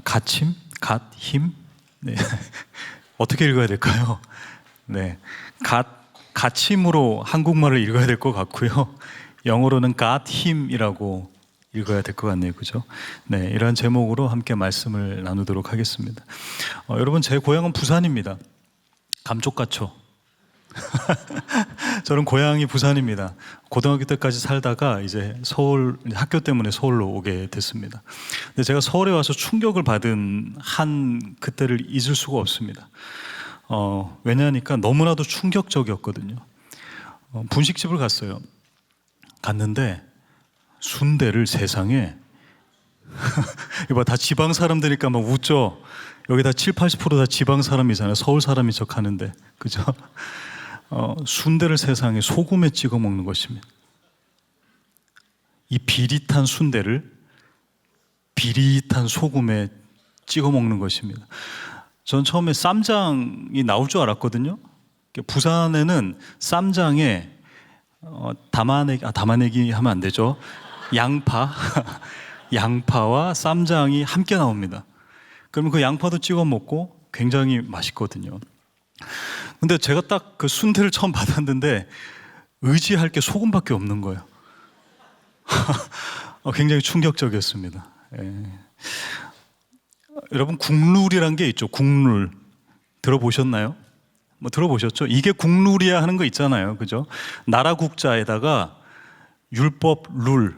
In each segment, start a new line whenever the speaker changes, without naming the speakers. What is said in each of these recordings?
갓힘? 갓힘? 네. 어떻게 읽어야 될까요? 네. 갓힘으로 한국말을 읽어야 될 것 같고요. 영어로는 갓힘이라고 읽어야 될 것 같네요. 그죠? 네. 이런 제목으로 함께 말씀을 나누도록 하겠습니다. 여러분, 제 고향은 부산입니다. 감쪽같죠? 저는 고향이 부산입니다. 고등학교 때까지 살다가 이제 서울 학교 때문에 서울로 오게 됐습니다. 근데 제가 서울에 와서 충격을 받은 한 그때를 잊을 수가 없습니다. 왜냐하니까 너무나도 충격적이었거든요. 분식집을 갔는데 순대를 세상에 이거 다 지방 사람들이니까 막 웃죠. 여기 다 70~80% 다 지방 사람이잖아요. 서울 사람인 척 하는데, 그죠? 순대를 세상에 소금에 찍어 먹는 것입니다. 이 비릿한 순대를 비릿한 소금에 찍어 먹는 것입니다. 전 처음에 쌈장이 나올 줄 알았거든요. 부산에는 쌈장에 담아내기 하면 안 되죠. 양파와 쌈장이 함께 나옵니다. 그러면 그 양파도 찍어 먹고 굉장히 맛있거든요. 근데 제가 딱 그 순대를 처음 받았는데 의지할 게 소금밖에 없는 거예요. 굉장히 충격적이었습니다. 예. 여러분, 국룰이란 게 있죠. 국룰 들어보셨나요? 뭐 들어보셨죠? 이게 국룰이야 하는 거 있잖아요. 그죠? 나라 국자에다가 율법 룰.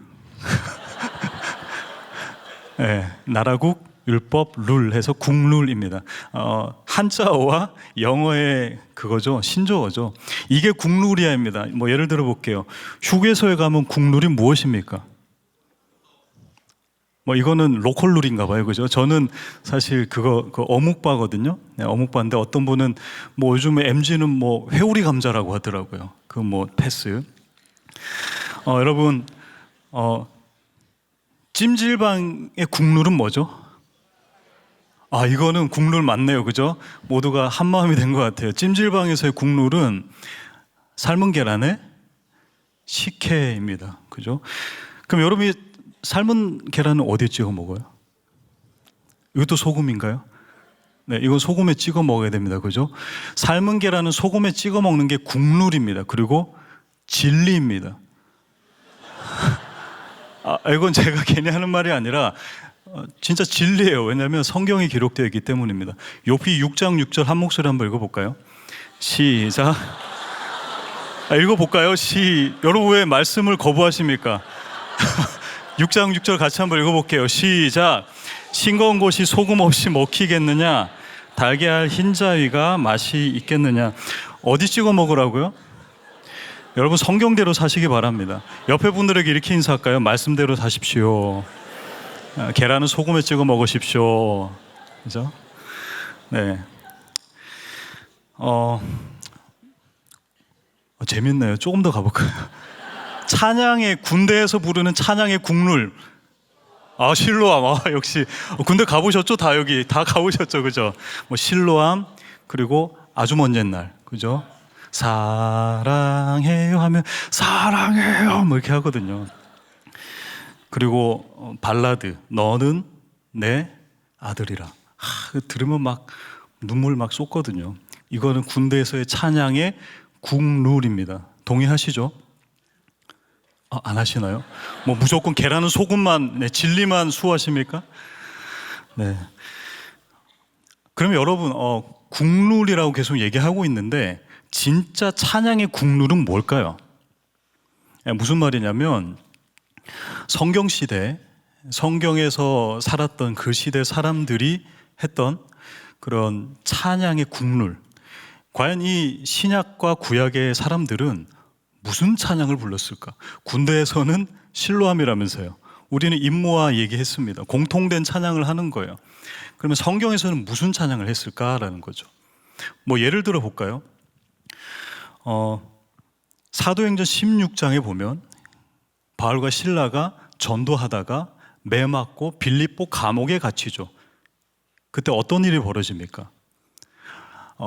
네, 나라국 율법 룰 해서 국룰입니다. 한자어와 영어의 그거죠. 신조어죠. 이게 국룰이야입니다. 뭐 예를 들어 볼게요. 휴게소에 가면 국룰이 무엇입니까? 뭐 이거는 로컬 룰인가 봐요. 그죠? 저는 사실 그 어묵바거든요. 네, 어묵바인데 어떤 분은 뭐 요즘에 MZ는 뭐 회오리 감자라고 하더라고요. 그 뭐 패스. 여러분, 찜질방의 국룰은 뭐죠? 이거는 국룰 맞네요. 그죠? 모두가 한마음이 된 것 같아요. 찜질방에서의 국룰은 삶은 계란에 식혜입니다. 그죠? 그럼 여러분이 삶은 계란은 어디에 찍어 먹어요? 이것도 소금인가요? 네, 이건 소금에 찍어 먹어야 됩니다. 그죠? 삶은 계란은 소금에 찍어 먹는 게 국룰입니다. 그리고 진리입니다. 이건 제가 괜히 하는 말이 아니라 진짜 진리예요. 왜냐하면 성경에 기록되어 있기 때문입니다. 욥기 6장 6절 한 목소리 한번 읽어볼까요? 시작. 읽어볼까요? 여러분 왜 말씀을 거부하십니까? 6장 6절 같이 한번 읽어볼게요. 시작. 싱거운 곳이 소금 없이 먹히겠느냐? 달걀 흰자위가 맛이 있겠느냐? 어디 찍어 먹으라고요? 여러분, 성경대로 사시기 바랍니다. 옆에 분들에게 이렇게 인사할까요? 말씀대로 사십시오. 계란은 소금에 찍어 먹으십시오. 그죠? 네. 재밌네요. 조금 더 가볼까요? 찬양의, 군대에서 부르는 찬양의 국룰. 실로암. 역시 군대 가보셨죠? 다 여기 다 가보셨죠? 그죠? 뭐 실로암, 그리고 아주 먼 옛날, 그죠? 사랑해요 하면 사랑해요 뭐 이렇게 하거든요. 그리고 발라드, 너는 내 아들이라. 들으면 막 눈물 막 쏟거든요. 이거는 군대에서의 찬양의 국룰입니다. 동의하시죠? 안 하시나요? 뭐 무조건 계란은 소금만, 네, 진리만 수호하십니까? 네. 그러면 여러분, 국룰이라고 계속 얘기하고 있는데 진짜 찬양의 국룰은 뭘까요? 무슨 말이냐면 성경시대, 성경에서 살았던 그 시대 사람들이 했던 그런 찬양의 국룰, 과연 이 신약과 구약의 사람들은 무슨 찬양을 불렀을까? 군대에서는 실로암이라면서요. 우리는 임무와 얘기했습니다. 공통된 찬양을 하는 거예요. 그러면 성경에서는 무슨 찬양을 했을까라는 거죠. 뭐 예를 들어 볼까요? 사도행전 16장에 보면 바울과 실라가 전도하다가 매 맞고 빌립보 감옥에 갇히죠. 그때 어떤 일이 벌어집니까?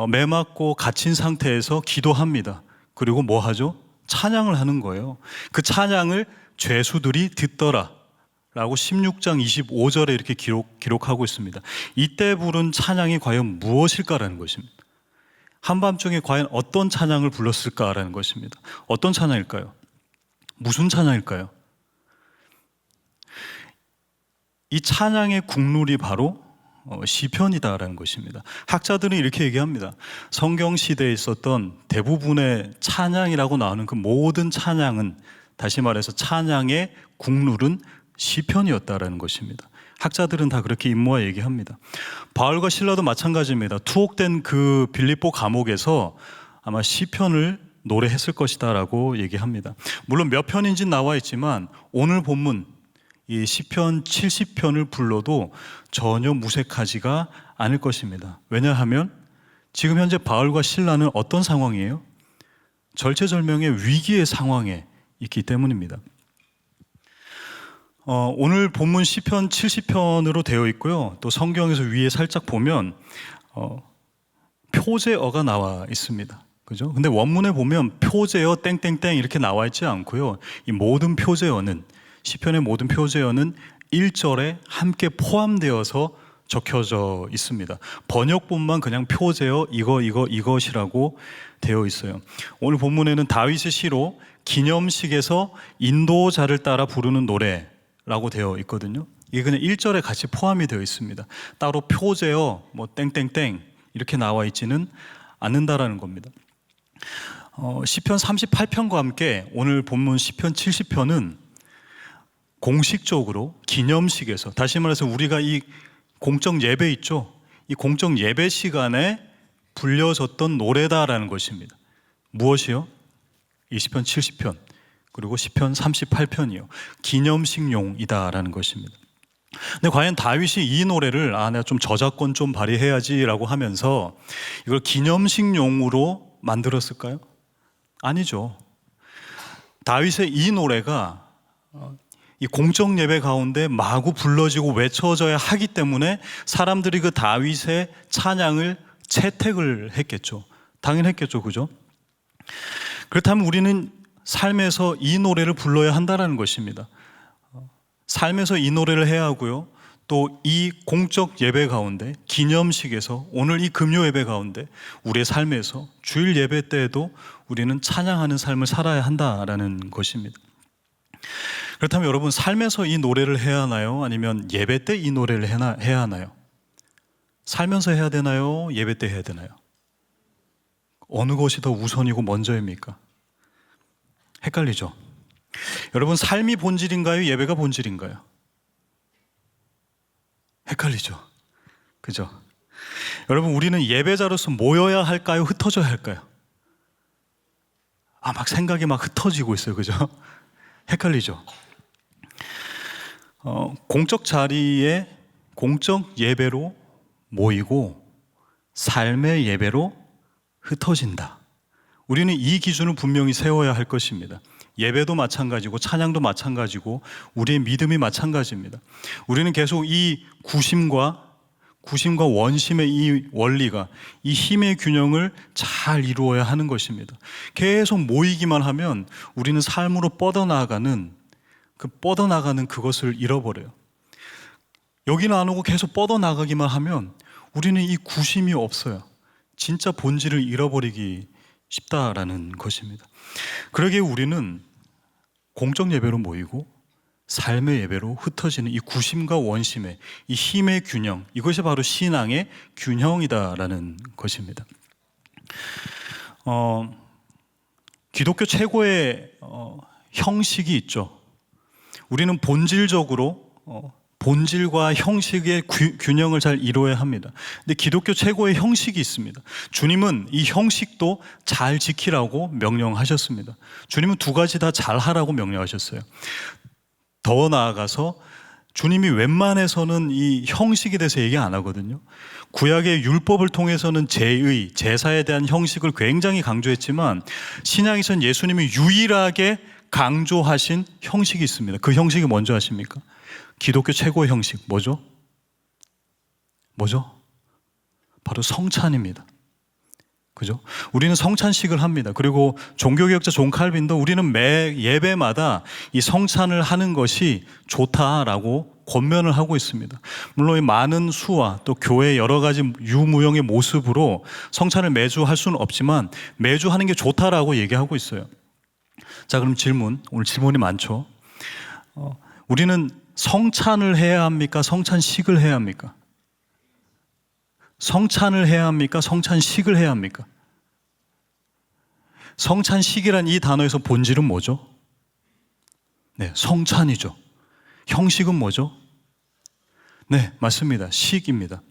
매 맞고 갇힌 상태에서 기도합니다. 그리고 뭐 하죠? 찬양을 하는 거예요. 그 찬양을 죄수들이 듣더라. 라고 16장 25절에 이렇게 기록하고 있습니다. 이때 부른 찬양이 과연 무엇일까라는 것입니다. 한밤중에 과연 어떤 찬양을 불렀을까라는 것입니다. 어떤 찬양일까요? 무슨 찬양일까요? 이 찬양의 국룰이 바로 시편이다라는 것입니다. 학자들은 이렇게 얘기합니다. 성경 시대에 있었던 대부분의 찬양이라고 나오는 그 모든 찬양은, 다시 말해서 찬양의 국룰은 시편이었다라는 것입니다. 학자들은 다 그렇게 임모아 얘기합니다. 바울과 실라도 마찬가지입니다. 투옥된 그 빌립보 감옥에서 아마 시편을 노래했을 것이다라고 얘기합니다. 물론 몇 편인지 나와 있지만 오늘 본문 이 시편 70편을 불러도 전혀 무색하지가 않을 것입니다. 왜냐하면 지금 현재 바울과 실라는 어떤 상황이에요? 절체절명의 위기의 상황에 있기 때문입니다. 오늘 본문 시편 70편으로 되어 있고요. 또 성경에서 위에 살짝 보면 표제어가 나와 있습니다. 그죠? 근데 원문에 보면 표제어 땡땡땡 이렇게 나와 있지 않고요. 이 모든 표제어는, 시편의 모든 표제어는 1절에 함께 포함되어서 적혀져 있습니다. 번역본만 그냥 표제어 이것이라고 되어 있어요. 오늘 본문에는 다윗의 시로 기념식에서 인도자를 따라 부르는 노래라고 되어 있거든요. 이게 그냥 1절에 같이 포함이 되어 있습니다. 따로 표제어 뭐 땡땡땡 이렇게 나와 있지는 않는다라는 겁니다. 시편 38편과 함께 오늘 본문 시편 70편은 공식적으로 기념식에서, 다시 말해서 우리가 이 공적 예배 있죠? 이 공적 예배 시간에 불려졌던 노래다라는 것입니다. 무엇이요? 이 시편 70편 그리고 시편 38편이요. 기념식용이다라는 것입니다. 근데 과연 다윗이 이 노래를 내가 좀 저작권 좀 발휘해야지라고 하면서 이걸 기념식용으로 만들었을까요? 아니죠. 다윗의 이 노래가 이 공적 예배 가운데 마구 불러지고 외쳐져야 하기 때문에 사람들이 그 다윗의 찬양을 채택을 했겠죠. 당연했겠죠. 그죠? 그렇다면 우리는 삶에서 이 노래를 불러야 한다는 것입니다. 삶에서 이 노래를 해야 하고요. 또 이 공적 예배 가운데, 기념식에서, 오늘 이 금요 예배 가운데, 우리의 삶에서 주일 예배 때에도 우리는 찬양하는 삶을 살아야 한다라는 것입니다. 그렇다면 여러분, 삶에서 이 노래를 해야 하나요? 아니면 예배 때 이 노래를 해야 하나요? 살면서 해야 되나요? 예배 때 해야 되나요? 어느 것이 더 우선이고 먼저입니까? 헷갈리죠? 여러분, 삶이 본질인가요? 예배가 본질인가요? 헷갈리죠? 그죠? 여러분, 우리는 예배자로서 모여야 할까요? 흩어져야 할까요? 막 생각이 막 흩어지고 있어요. 그죠? 헷갈리죠? 공적 자리에 공적 예배로 모이고 삶의 예배로 흩어진다. 우리는 이 기준을 분명히 세워야 할 것입니다. 예배도 마찬가지고 찬양도 마찬가지고 우리의 믿음이 마찬가지입니다. 우리는 계속 이 구심과 원심의 이 원리가, 이 힘의 균형을 잘 이루어야 하는 것입니다. 계속 모이기만 하면 우리는 삶으로 뻗어나가는 그것을 잃어버려요. 여기는 안 오고 계속 뻗어나가기만 하면 우리는 이 구심이 없어요. 진짜 본질을 잃어버리기 쉽다라는 것입니다. 그러기에 우리는 공적 예배로 모이고 삶의 예배로 흩어지는 이 구심과 원심의 이 힘의 균형, 이것이 바로 신앙의 균형이다라는 것입니다. 기독교 최고의 형식이 있죠. 우리는 본질적으로 본질과 형식의 균형을 잘 이루어야 합니다. 근데 기독교 최고의 형식이 있습니다. 주님은 이 형식도 잘 지키라고 명령하셨습니다. 주님은 두 가지 다 잘하라고 명령하셨어요. 더 나아가서 주님이 웬만해서는 이 형식에 대해서 얘기 안 하거든요. 구약의 율법을 통해서는 제사에 대한 형식을 굉장히 강조했지만 신약에서는 예수님이 유일하게 강조하신 형식이 있습니다. 그 형식이 뭔지 아십니까? 기독교 최고의 형식 뭐죠? 바로 성찬입니다. 그죠? 우리는 성찬식을 합니다. 그리고 종교개혁자 존 칼빈도 우리는 매 예배마다 이 성찬을 하는 것이 좋다라고 권면을 하고 있습니다. 물론 이 많은 수와 또 교회의 여러 가지 유무형의 모습으로 성찬을 매주 할 수는 없지만 매주 하는 게 좋다라고 얘기하고 있어요. 자, 그럼 질문. 오늘 질문이 많죠. 우리는 성찬을 해야 합니까? 성찬식을 해야 합니까? 성찬을 해야 합니까? 성찬식을 해야 합니까? 성찬식이란 이 단어에서 본질은 뭐죠? 네, 성찬이죠. 형식은 뭐죠? 네, 맞습니다. 식입니다.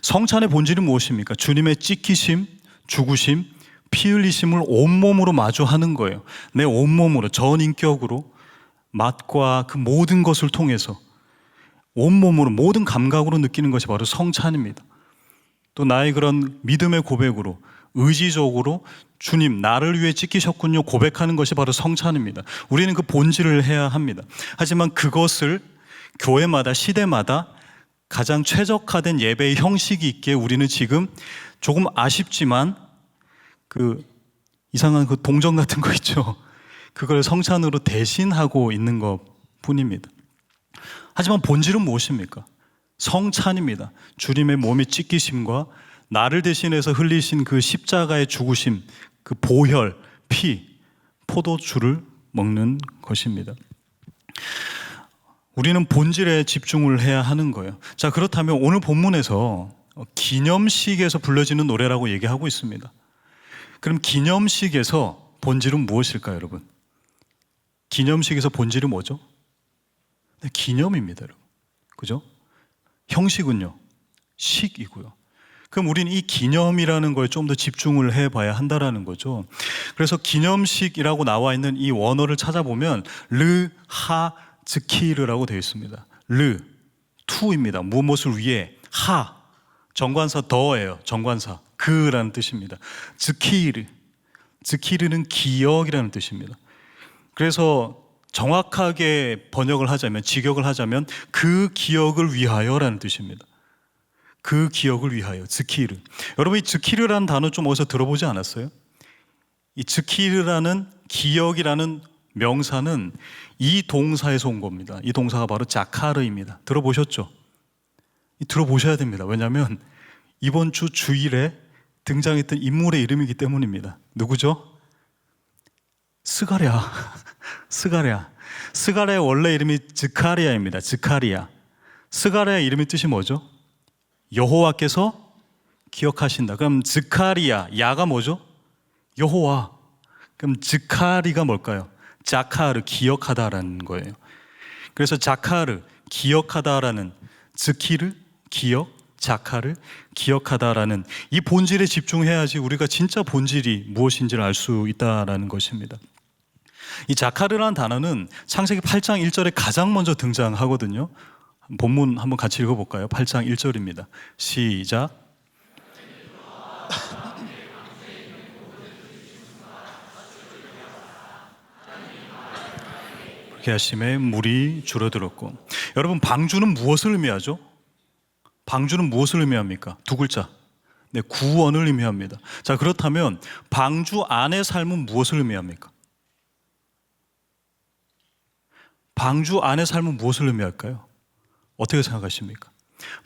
성찬의 본질은 무엇입니까? 주님의 찢기심, 죽으심, 피 흘리심을 온몸으로 마주하는 거예요. 내 온몸으로, 전인격으로, 맛과 그 모든 것을 통해서 온몸으로, 모든 감각으로 느끼는 것이 바로 성찬입니다. 또 나의 그런 믿음의 고백으로, 의지적으로 주님 나를 위해 찢기셨군요 고백하는 것이 바로 성찬입니다. 우리는 그 본질을 해야 합니다. 하지만 그것을 교회마다 시대마다 가장 최적화된 예배의 형식이 있기에 우리는 지금 조금 아쉽지만 그 이상한 그 동전 같은 거 있죠. 그걸 성찬으로 대신하고 있는 것 뿐입니다. 하지만 본질은 무엇입니까? 성찬입니다. 주님의 몸이 찢기심과 나를 대신해서 흘리신 그 십자가의 죽으심, 그 보혈, 피, 포도주를 먹는 것입니다. 우리는 본질에 집중을 해야 하는 거예요. 자, 그렇다면 오늘 본문에서 기념식에서 불려지는 노래라고 얘기하고 있습니다. 그럼 기념식에서 본질은 무엇일까요, 여러분? 기념식에서 본질이 뭐죠? 네, 기념입니다, 여러분. 그죠? 형식은요, 식이고요. 그럼 우리는 이 기념이라는 거에 좀 더 집중을 해봐야 한다라는 거죠. 그래서 기념식이라고 나와 있는 이 원어를 찾아보면 르, 하, 즈키르라고 되어 있습니다. 르, 투입니다. 무엇을 위해, 하, 정관사 더예요. 정관사, 그라는 뜻입니다. 즈키르, 즈키르는 기억이라는 뜻입니다. 그래서 정확하게 번역을 하자면, 직역을 하자면 그 기억을 위하여라는 뜻입니다. 그 기억을 위하여, 즈키르. 여러분, 이 즈키르라는 단어 좀 어디서 들어보지 않았어요? 이 즈키르라는 기억이라는 명사는 이 동사에서 온 겁니다. 이 동사가 바로 자카르입니다. 들어보셨죠? 들어보셔야 됩니다. 왜냐하면 이번 주 주일에 등장했던 인물의 이름이기 때문입니다. 누구죠? 스가랴. 스가랴. 스가랴의 원래 이름이 즈카리아입니다. 즈카리아. 스가랴의 이름의 뜻이 뭐죠? 여호와께서 기억하신다. 그럼 즈카리아, 야가 뭐죠? 여호와. 그럼 즈카리가 뭘까요? 자카르, 기억하다라는 거예요. 그래서 자카르, 기억하다라는, 즈키르, 기억, 자카르, 기억하다라는 이 본질에 집중해야지 우리가 진짜 본질이 무엇인지를 알 수 있다라는 것입니다. 이 자카르라는 단어는 창세기 8장 1절에 가장 먼저 등장하거든요. 본문 한번 같이 읽어볼까요? 8장 1절입니다. 시작. 그렇게 하심에 물이 줄어들었고. 여러분, 방주는 무엇을 의미하죠? 방주는 무엇을 의미합니까? 두 글자. 네, 구원을 의미합니다. 자, 그렇다면 방주 안의 삶은 무엇을 의미합니까? 방주 안의 삶은 무엇을 의미할까요? 어떻게 생각하십니까?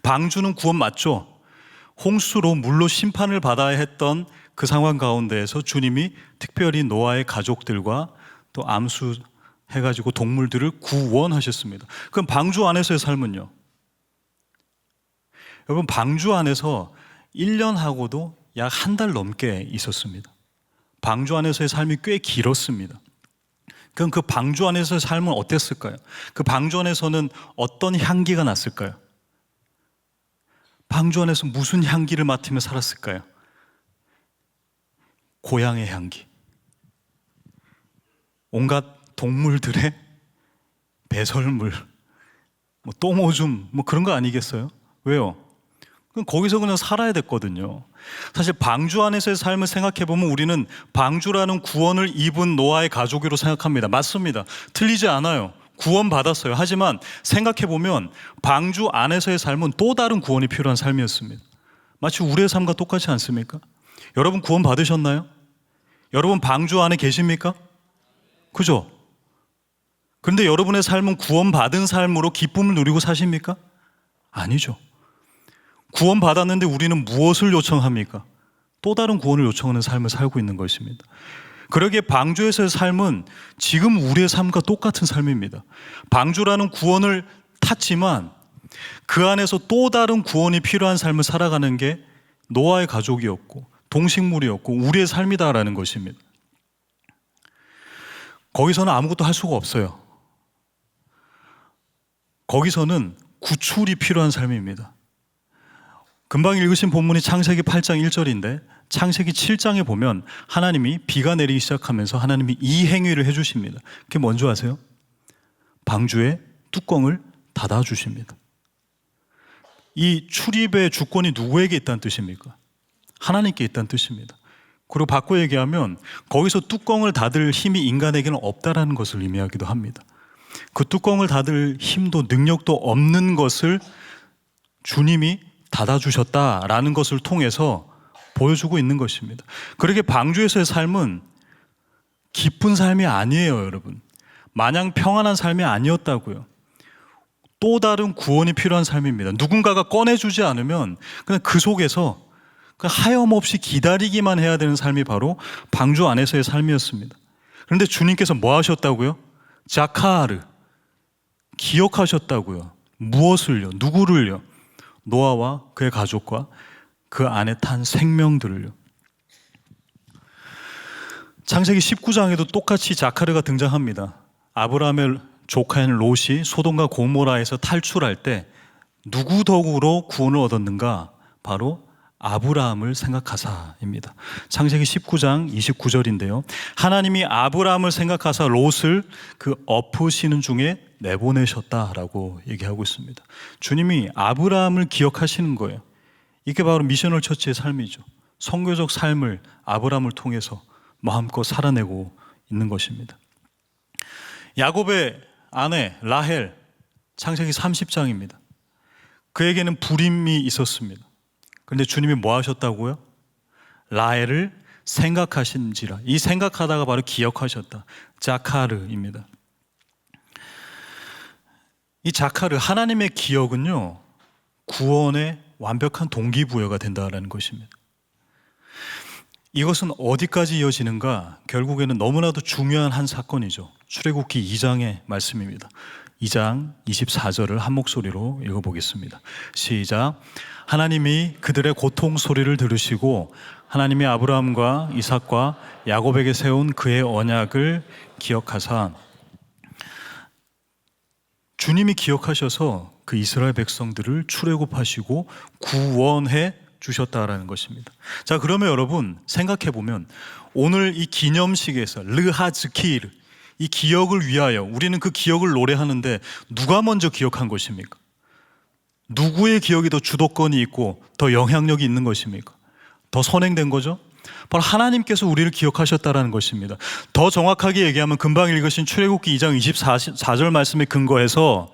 방주는 구원 맞죠? 홍수로 물로 심판을 받아야 했던 그 상황 가운데에서 주님이 특별히 노아의 가족들과 또 암수해가지고 동물들을 구원하셨습니다. 그럼 방주 안에서의 삶은요? 여러분, 방주 안에서 1년하고도 약 한 달 넘게 있었습니다. 방주 안에서의 삶이 꽤 길었습니다. 그럼 그 방주 안에서의 삶은 어땠을까요? 그 방주 안에서는 어떤 향기가 났을까요? 방주 안에서 무슨 향기를 맡으며 살았을까요? 고향의 향기. 온갖 동물들의 배설물, 뭐 똥오줌, 뭐 그런 거 아니겠어요? 왜요? 거기서 그냥 살아야 됐거든요. 사실 방주 안에서의 삶을 생각해보면 우리는 방주라는 구원을 입은 노아의 가족으로 생각합니다. 맞습니다. 틀리지 않아요. 구원 받았어요. 하지만 생각해보면 방주 안에서의 삶은 또 다른 구원이 필요한 삶이었습니다. 마치 우리의 삶과 똑같지 않습니까? 여러분 구원 받으셨나요? 여러분 방주 안에 계십니까? 그죠? 그런데 여러분의 삶은 구원받은 삶으로 기쁨을 누리고 사십니까? 아니죠. 구원받았는데 우리는 무엇을 요청합니까? 또 다른 구원을 요청하는 삶을 살고 있는 것입니다. 그러기에 방주에서의 삶은 지금 우리의 삶과 똑같은 삶입니다. 방주라는 구원을 탔지만 그 안에서 또 다른 구원이 필요한 삶을 살아가는 게 노아의 가족이었고 동식물이었고 우리의 삶이다라는 것입니다. 거기서는 아무것도 할 수가 없어요. 거기서는 구출이 필요한 삶입니다. 금방 읽으신 본문이 창세기 8장 1절인데 창세기 7장에 보면 하나님이 비가 내리기 시작하면서 하나님이 이 행위를 해주십니다. 그게 뭔지 아세요? 방주의 뚜껑을 닫아주십니다. 이 출입의 주권이 누구에게 있다는 뜻입니까? 하나님께 있다는 뜻입니다. 그리고 바꿔 얘기하면 거기서 뚜껑을 닫을 힘이 인간에게는 없다라는 것을 의미하기도 합니다. 그 뚜껑을 닫을 힘도 능력도 없는 것을 주님이 닫아주셨다라는 것을 통해서 보여주고 있는 것입니다. 그렇게 방주에서의 삶은 기쁜 삶이 아니에요, 여러분. 마냥 평안한 삶이 아니었다고요. 또 다른 구원이 필요한 삶입니다. 누군가가 꺼내주지 않으면 그냥 그 속에서 하염없이 기다리기만 해야 되는 삶이 바로 방주 안에서의 삶이었습니다. 그런데 주님께서 뭐 하셨다고요? 자카르, 기억하셨다고요. 무엇을요? 누구를요? 노아와 그의 가족과 그 안에 탄 생명들을요. 창세기 19장에도 똑같이 자카르가 등장합니다. 아브라함의 조카인 롯이 소돔과 고모라에서 탈출할 때 누구 덕으로 구원을 얻었는가? 바로 아브라함을 생각하사입니다. 창세기 19장 29절인데요. 하나님이 아브라함을 생각하사 롯을 그 엎으시는 중에 내보내셨다라고 얘기하고 있습니다. 주님이 아브라함을 기억하시는 거예요. 이게 바로 미셔널 처치의 삶이죠. 선교적 삶을 아브라함을 통해서 마음껏 살아내고 있는 것입니다. 야곱의 아내 라헬, 창세기 30장입니다. 그에게는 불임이 있었습니다. 그런데 주님이 뭐 하셨다고요? 라헬을 생각하신지라. 이 생각하다가 바로 기억하셨다. 자카르입니다. 이 자카르, 하나님의 기억은요, 구원의 완벽한 동기부여가 된다는 것입니다. 이것은 어디까지 이어지는가? 결국에는 너무나도 중요한 한 사건이죠. 출애굽기 2장의 말씀입니다. 2장 24절을 한 목소리로 읽어보겠습니다. 시작. 하나님이 그들의 고통 소리를 들으시고 하나님이 아브라함과 이삭과 야곱에게 세운 그의 언약을 기억하사, 주님이 기억하셔서 그 이스라엘 백성들을 출애굽하시고 구원해 주셨다라는 것입니다. 자, 그러면 여러분 생각해 보면 오늘 이 기념식에서 르하즈키르, 이 기억을 위하여 우리는 그 기억을 노래하는데 누가 먼저 기억한 것입니까? 누구의 기억이 더 주도권이 있고 더 영향력이 있는 것입니까? 더 선행된 거죠? 바로 하나님께서 우리를 기억하셨다라는 것입니다. 더 정확하게 얘기하면 금방 읽으신 출애굽기 2장 24절 말씀에 근거해서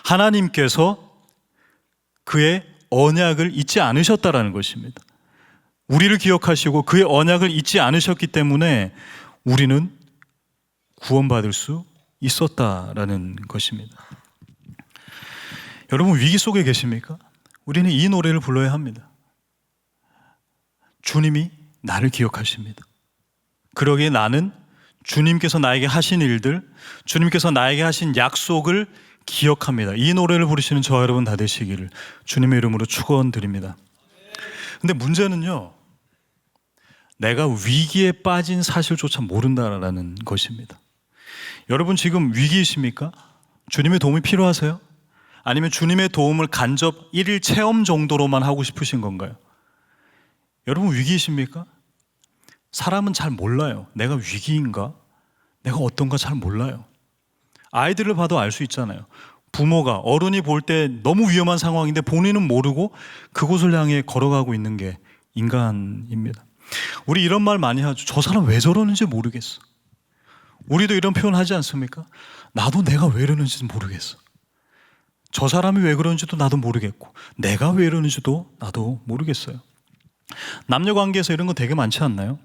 하나님께서 그의 언약을 잊지 않으셨다라는 것입니다. 우리를 기억하시고 그의 언약을 잊지 않으셨기 때문에 우리는 구원받을 수 있었다라는 것입니다. 여러분 위기 속에 계십니까? 우리는 이 노래를 불러야 합니다. 주님이 나를 기억하십니다. 그러기에 나는 주님께서 나에게 하신 일들, 주님께서 나에게 하신 약속을 기억합니다. 이 노래를 부르시는 저와 여러분 다 되시기를 주님의 이름으로 축원드립니다. 근데 문제는요, 내가 위기에 빠진 사실조차 모른다라는 것입니다. 여러분 지금 위기이십니까? 주님의 도움이 필요하세요? 아니면 주님의 도움을 간접 1일 체험 정도로만 하고 싶으신 건가요? 여러분 위기이십니까? 사람은 잘 몰라요. 내가 위기인가? 내가 어떤가 잘 몰라요. 아이들을 봐도 알 수 있잖아요. 부모가, 어른이 볼 때 너무 위험한 상황인데 본인은 모르고 그곳을 향해 걸어가고 있는 게 인간입니다. 우리 이런 말 많이 하죠. 저 사람 왜 저러는지 모르겠어. 우리도 이런 표현 하지 않습니까? 나도 내가 왜 이러는지 모르겠어. 저 사람이 왜 그런지도 나도 모르겠고 내가 왜 이러는지도 나도 모르겠어요. 남녀 관계에서 이런 거 되게 많지 않나요?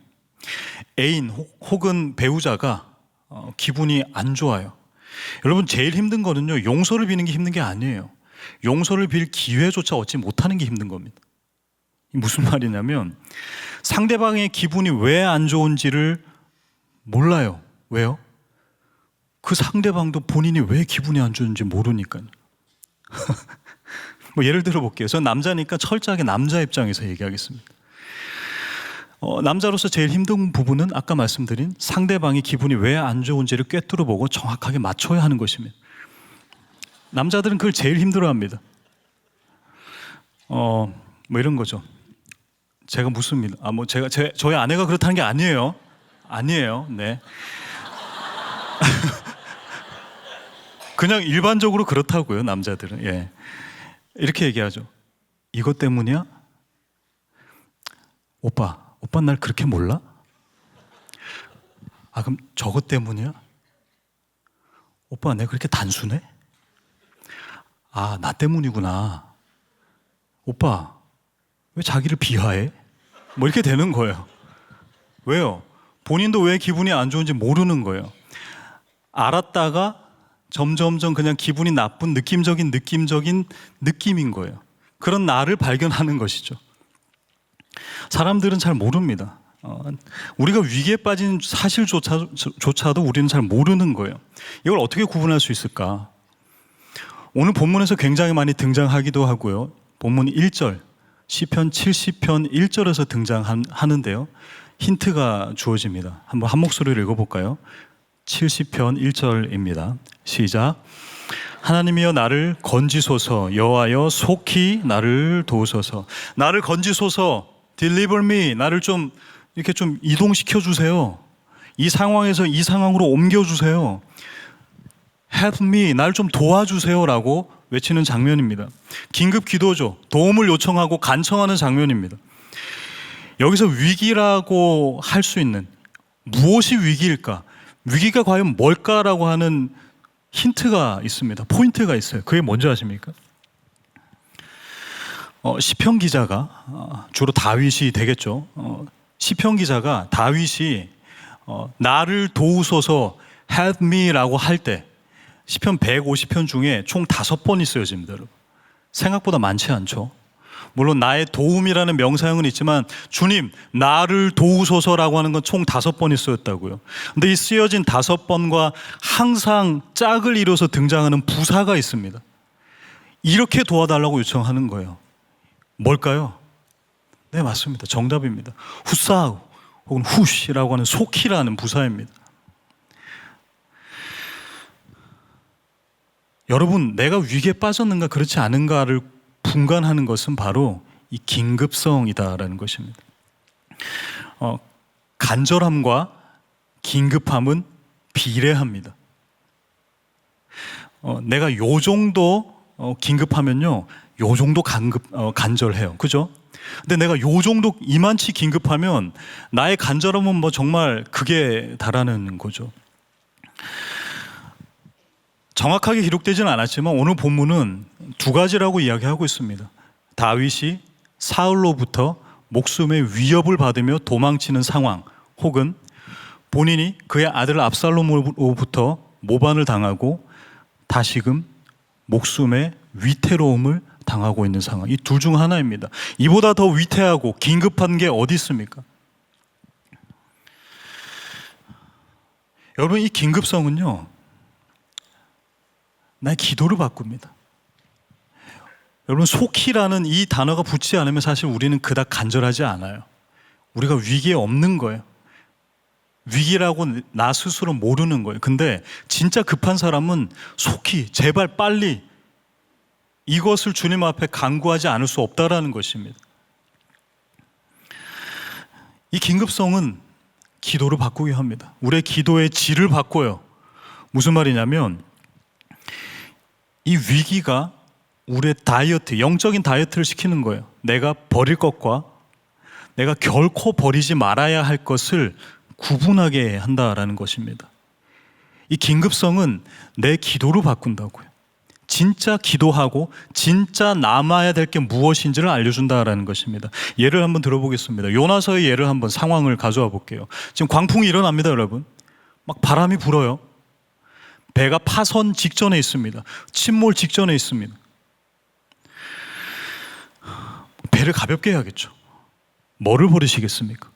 애인 혹은 배우자가 기분이 안 좋아요. 여러분, 제일 힘든 거는요, 용서를 비는 게 힘든 게 아니에요. 용서를 빌 기회조차 얻지 못하는 게 힘든 겁니다. 무슨 말이냐면 상대방의 기분이 왜 안 좋은지를 몰라요. 왜요? 그 상대방도 본인이 왜 기분이 안 좋은지 모르니까요. 뭐 예를 들어 볼게요. 저는 남자니까 철저하게 남자 입장에서 얘기하겠습니다. 남자로서 제일 힘든 부분은 아까 말씀드린 상대방의 기분이 왜 안 좋은지를 꿰뚫어 보고 정확하게 맞춰야 하는 것입니다. 남자들은 그걸 제일 힘들어합니다. 뭐 이런 거죠. 제가 무슨 일? 저희 아내가 그렇다는 게 아니에요. 아니에요. 네. 그냥 일반적으로 그렇다고요, 남자들은. 예. 이렇게 얘기하죠. 이것 때문이야? 오빠 날 그렇게 몰라? 그럼 저것 때문이야? 오빠 내가 그렇게 단순해? 나 때문이구나. 오빠 왜 자기를 비하해? 뭐 이렇게 되는 거예요. 왜요? 본인도 왜 기분이 안 좋은지 모르는 거예요. 알았다가 점점점 그냥 기분이 나쁜 느낌적인 느낌인 거예요. 그런 나를 발견하는 것이죠. 사람들은 잘 모릅니다. 우리가 위기에 빠진 사실조차도 우리는 잘 모르는 거예요. 이걸 어떻게 구분할 수 있을까? 오늘 본문에서 굉장히 많이 등장하기도 하고요. 본문 1절, 시편 70편 1절에서 등장하는데요. 힌트가 주어집니다. 한번 한 목소리로 읽어볼까요? 70편 1절입니다. 시작. 하나님이여 나를 건지소서, 여호와여 속히 나를 도우소서. 나를 건지소서, deliver me. 나를 좀 이렇게 좀 이동시켜 주세요. 이 상황에서 이 상황으로 옮겨 주세요. help me. 나를 좀 도와주세요라고 외치는 장면입니다. 긴급 기도죠. 도움을 요청하고 간청하는 장면입니다. 여기서 위기라고 할 수 있는 무엇이 위기일까? 위기가 과연 뭘까라고 하는 힌트가 있습니다. 포인트가 있어요. 그게 뭔지 아십니까? 시편 기자가 주로 다윗이 되겠죠. 시편 기자가 다윗이 나를 도우소서 help me라고 할 때 시편 150편 중에 총 5번이 쓰여집니다. 여러분. 생각보다 많지 않죠. 물론 나의 도움이라는 명사형은 있지만 주님 나를 도우소서라고 하는 건 총 5번이 쓰였다고요. 근데 이 쓰여진 5번과 항상 짝을 이뤄서 등장하는 부사가 있습니다. 이렇게 도와달라고 요청하는 거예요. 뭘까요? 네, 맞습니다. 정답입니다. 후싸우 혹은 후시라고 하는 속히라는 부사입니다. 여러분, 내가 위기에 빠졌는가 그렇지 않은가를 분간하는 것은 바로 이 긴급성이다라는 것입니다. 간절함과 긴급함은 비례합니다. 내가 요 정도 긴급하면요, 요 정도 간절해요. 그죠? 근데 내가 요 정도 이만치 긴급하면 나의 간절함은 뭐 정말 극에 달하는 거죠. 정확하게 기록되지는 않았지만 오늘 본문은 2가지라고 이야기하고 있습니다. 다윗이 사울로부터 목숨의 위협을 받으며 도망치는 상황, 혹은 본인이 그의 아들 압살롬으로부터 모반을 당하고 다시금 목숨의 위태로움을 당하고 있는 상황. 이 둘 중 하나입니다. 이보다 더 위태하고 긴급한 게 어디 있습니까? 여러분, 이 긴급성은요, 나의 기도를 바꿉니다. 여러분, 속히라는 이 단어가 붙지 않으면 사실 우리는 그닥 간절하지 않아요. 우리가 위기에 없는 거예요. 위기라고 나 스스로 모르는 거예요. 근데 진짜 급한 사람은 속히, 제발 빨리 이것을 주님 앞에 간구하지 않을 수 없다라는 것입니다. 이 긴급성은 기도를 바꾸게 합니다. 우리의 기도의 질을 바꿔요. 무슨 말이냐면 이 위기가 우리의 다이어트, 영적인 다이어트를 시키는 거예요. 내가 버릴 것과 내가 결코 버리지 말아야 할 것을 구분하게 한다라는 것입니다. 이 긴급성은 내 기도로 바꾼다고요. 진짜 기도하고 진짜 남아야 될 게 무엇인지를 알려준다라는 것입니다. 예를 한번 들어보겠습니다. 요나서의 예를 한번 상황을 가져와 볼게요. 지금 광풍이 일어납니다, 여러분. 막 바람이 불어요. 배가 파선 직전에 있습니다. 침몰 직전에 있습니다. 배를 가볍게 해야겠죠. 뭐를 버리시겠습니까?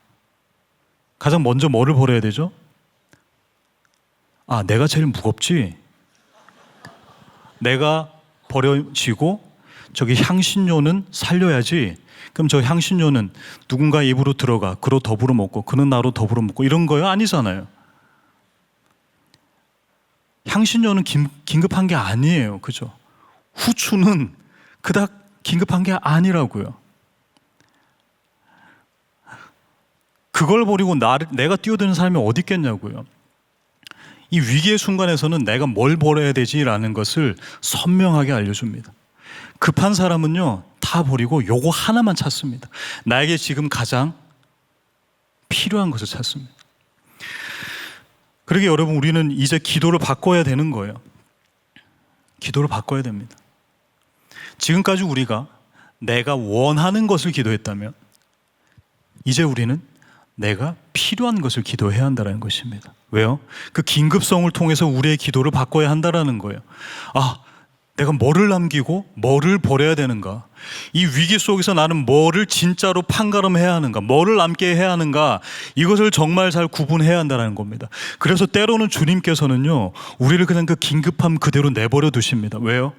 가장 먼저 뭐를 버려야 되죠? 아, 내가 제일 무겁지. 내가 버려지고 저기 향신료는 살려야지. 그럼 저 향신료는 누군가 입으로 들어가. 그로 더불어 먹고 그는 나로 더불어 먹고 이런 거요? 아니잖아요. 향신료는 긴급한 게 아니에요. 그죠? 후추는 그닥 긴급한 게 아니라고요. 그걸 버리고 내가 뛰어드는 사람이 어디 있겠냐고요. 이 위기의 순간에서는 내가 뭘 버려야 되지라는 것을 선명하게 알려줍니다. 급한 사람은요, 다 버리고 요거 하나만 찾습니다. 나에게 지금 가장 필요한 것을 찾습니다. 그러게 여러분, 우리는 이제 기도를 바꿔야 되는 거예요. 기도를 바꿔야 됩니다. 지금까지 우리가 내가 원하는 것을 기도했다면 이제 우리는 내가 필요한 것을 기도해야 한다는 것입니다. 왜요? 그 긴급성을 통해서 우리의 기도를 바꿔야 한다는 거예요. 아, 내가 뭐를 남기고 뭐를 버려야 되는가? 이 위기 속에서 나는 뭐를 진짜로 판가름해야 하는가? 뭐를 남게 해야 하는가? 이것을 정말 잘 구분해야 한다는 겁니다. 그래서 때로는 주님께서는요, 우리를 그냥 그 긴급함 그대로 내버려 두십니다. 왜요?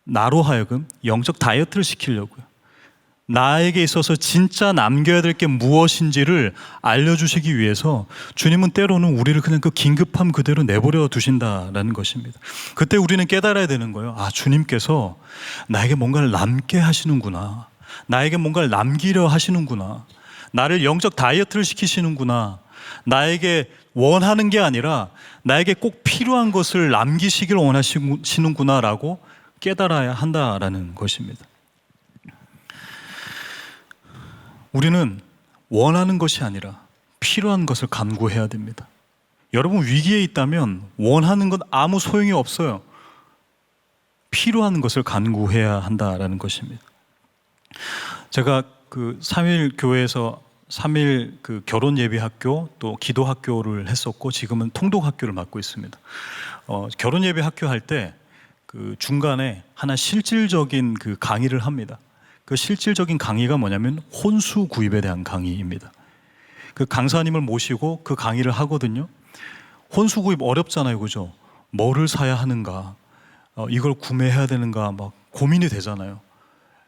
나로 하여금 영적 다이어트를 시키려고요. 나에게 있어서 진짜 남겨야 될 게 무엇인지를 알려주시기 위해서 주님은 때로는 우리를 그냥 그 긴급함 그대로 내버려 두신다라는 것입니다. 그때 우리는 깨달아야 되는 거예요. 아, 주님께서 나에게 뭔가를 남게 하시는구나. 나에게 뭔가를 남기려 하시는구나. 나를 영적 다이어트를 시키시는구나. 나에게 원하는 게 아니라 나에게 꼭 필요한 것을 남기시길 원하시는구나라고 깨달아야 한다라는 것입니다. 우리는 원하는 것이 아니라 필요한 것을 간구해야 됩니다. 여러분, 위기에 있다면 원하는 건 아무 소용이 없어요. 필요한 것을 간구해야 한다라는 것입니다. 제가 그 3일 교회에서 3일 그 결혼 예비 학교 또 기도 학교를 했었고 지금은 통독 학교를 맡고 있습니다. 결혼 예비 학교 할 때 그 중간에 하나 실질적인 그 강의를 합니다. 그 실질적인 강의가 뭐냐면 혼수 구입에 대한 강의입니다. 그 강사님을 모시고 그 강의를 하거든요. 혼수 구입 어렵잖아요, 그죠? 뭐를 사야 하는가, 이걸 구매해야 되는가 막 고민이 되잖아요.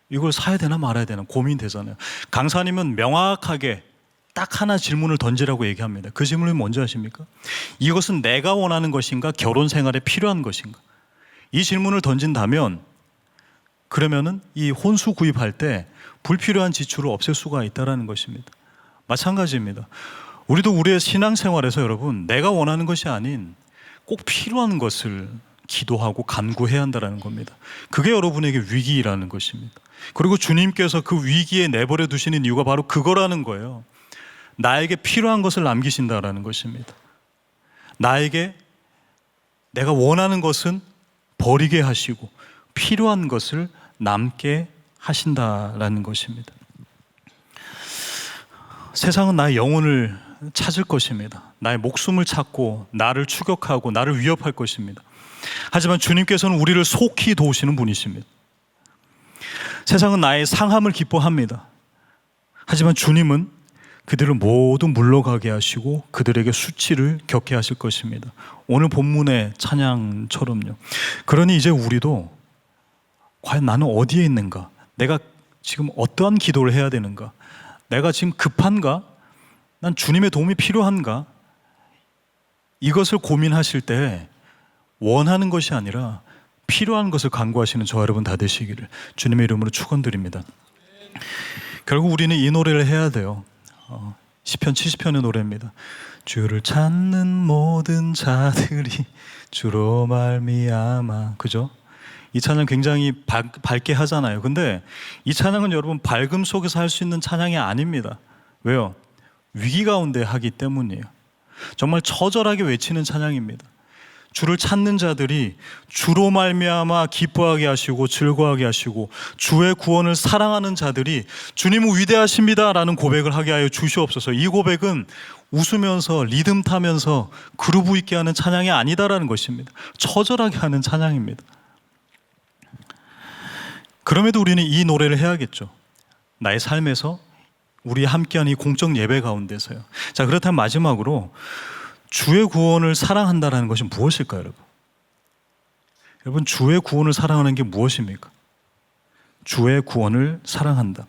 이걸 사야 되나 말아야 되나 고민되잖아요. 강사님은 명확하게 딱 하나 질문을 던지라고 얘기합니다. 그 질문이 뭔지 아십니까? 이것은 내가 원하는 것인가, 결혼 생활에 필요한 것인가? 이 질문을 던진다면 그러면은 이 혼수 구입할 때 불필요한 지출을 없앨 수가 있다는 것입니다. 마찬가지입니다. 우리도 우리의 신앙생활에서 여러분, 내가 원하는 것이 아닌 꼭 필요한 것을 기도하고 간구해야 한다는 겁니다. 그게 여러분에게 위기라는 것입니다. 그리고 주님께서 그 위기에 내버려 두시는 이유가 바로 그거라는 거예요. 나에게 필요한 것을 남기신다라는 것입니다. 나에게 내가 원하는 것은 버리게 하시고 필요한 것을 남게 하신다라는 것입니다. 세상은 나의 영혼을 찾을 것입니다. 나의 목숨을 찾고 나를 추격하고 나를 위협할 것입니다. 하지만 주님께서는 우리를 속히 도우시는 분이십니다. 세상은 나의 상함을 기뻐합니다. 하지만 주님은 그들을 모두 물러가게 하시고 그들에게 수치를 겪게 하실 것입니다. 오늘 본문의 찬양처럼요. 그러니 이제 우리도 과연 나는 어디에 있는가? 내가 지금 어떠한 기도를 해야 되는가? 내가 지금 급한가? 난 주님의 도움이 필요한가? 이것을 고민하실 때 원하는 것이 아니라 필요한 것을 간구하시는 저와 여러분 다 되시기를 주님의 이름으로 축원드립니다. 결국 우리는 이 노래를 해야 돼요. 시편 70편의 노래입니다. 주를 찾는 모든 자들이 주로 말미암아. 그죠? 이 찬양 굉장히 밝게 하잖아요. 근데 이 찬양은 여러분 밝음 속에서 할 수 있는 찬양이 아닙니다. 왜요? 위기 가운데 하기 때문이에요. 정말 처절하게 외치는 찬양입니다. 주를 찾는 자들이 주로 말미암아 기뻐하게 하시고 즐거워하게 하시고 주의 구원을 사랑하는 자들이 주님은 위대하십니다라는 고백을 하게 하여 주시옵소서. 이 고백은 웃으면서 리듬 타면서 그루브 있게 하는 찬양이 아니다라는 것입니다. 처절하게 하는 찬양입니다. 그럼에도 우리는 이 노래를 해야겠죠. 나의 삶에서 우리 함께하는 이 공적 예배 가운데서요. 자, 그렇다면 마지막으로 주의 구원을 사랑한다는 것이 무엇일까요, 여러분? 여러분, 주의 구원을 사랑하는 게 무엇입니까? 주의 구원을 사랑한다.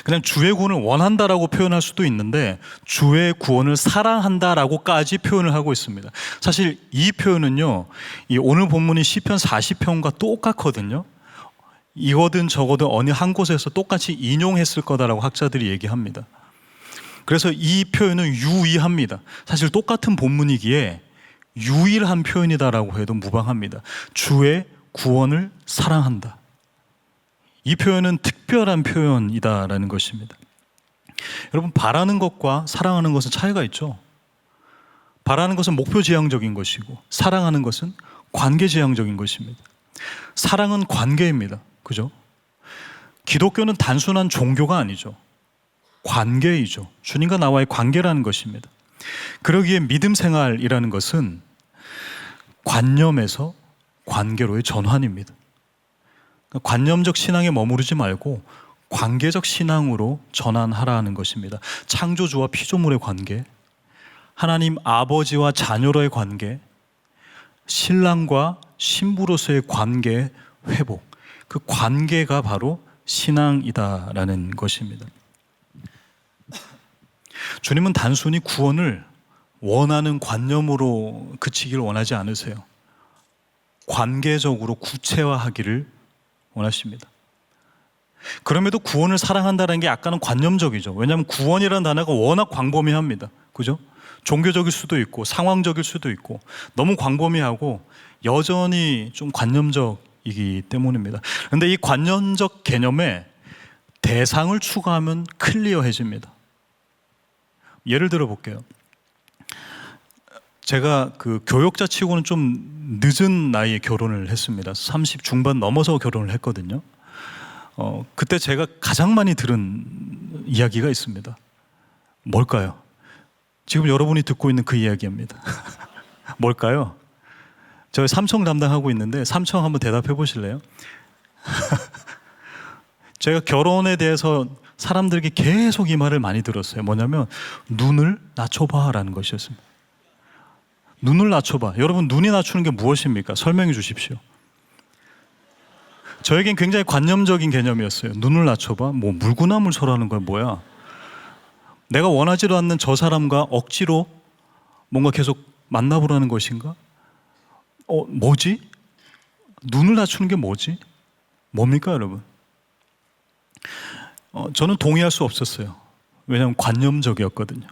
그냥 주의 구원을 원한다라고 표현할 수도 있는데 주의 구원을 사랑한다라고까지 표현을 하고 있습니다. 사실 이 표현은요, 이 오늘 본문이 시편 40편과 똑같거든요. 이거든 저거든 어느 한 곳에서 똑같이 인용했을 거다라고 학자들이 얘기합니다. 그래서 이 표현은 유의합니다. 사실 똑같은 본문이기에 유일한 표현이다라고 해도 무방합니다. 주의 구원을 사랑한다. 이 표현은 특별한 표현이다라는 것입니다. 여러분, 바라는 것과 사랑하는 것은 차이가 있죠. 바라는 것은 목표지향적인 것이고 사랑하는 것은 관계지향적인 것입니다. 사랑은 관계입니다. 그죠? 기독교는 단순한 종교가 아니죠. 관계이죠. 주님과 나와의 관계라는 것입니다. 그러기에 믿음 생활이라는 것은 관념에서 관계로의 전환입니다. 그러니까 관념적 신앙에 머무르지 말고 관계적 신앙으로 전환하라는 것입니다. 창조주와 피조물의 관계, 하나님 아버지와 자녀로의 관계, 신랑과 신부로서의 관계 회복, 그 관계가 바로 신앙이다라는 것입니다. 주님은 단순히 구원을 원하는 관념으로 그치기를 원하지 않으세요. 관계적으로 구체화하기를 원하십니다. 그럼에도 구원을 사랑한다는 게 약간은 관념적이죠. 왜냐하면 구원이라는 단어가 워낙 광범위합니다. 그죠? 종교적일 수도 있고 상황적일 수도 있고 너무 광범위하고 여전히 좀 관념적이기 때문입니다. 그런데 이 관념적 개념에 대상을 추가하면 클리어해집니다. 예를 들어 볼게요. 제가 그 교역자 치고는 좀 늦은 나이에 결혼을 했습니다. 30 중반 넘어서 결혼을 했거든요. 그때 제가 가장 많이 들은 이야기가 있습니다. 뭘까요? 지금 여러분이 듣고 있는 그 이야기입니다. 뭘까요? 저희 삼청 담당하고 있는데 삼청 한번 대답해 보실래요? 제가 결혼에 대해서 사람들에게 계속 이 말을 많이 들었어요. 뭐냐면 눈을 낮춰봐 라는 것이었습니다. 눈을 낮춰봐. 여러분, 눈이 낮추는 게 무엇입니까? 설명해 주십시오. 저에겐 굉장히 관념적인 개념이었어요. 눈을 낮춰봐? 뭐 물구나물서라는 건 뭐야? 내가 원하지도 않는 저 사람과 억지로 뭔가 계속 만나보라는 것인가? 뭐지? 눈을 낮추는 게 뭐지? 뭡니까, 여러분? 저는 동의할 수 없었어요. 왜냐하면 관념적이었거든요.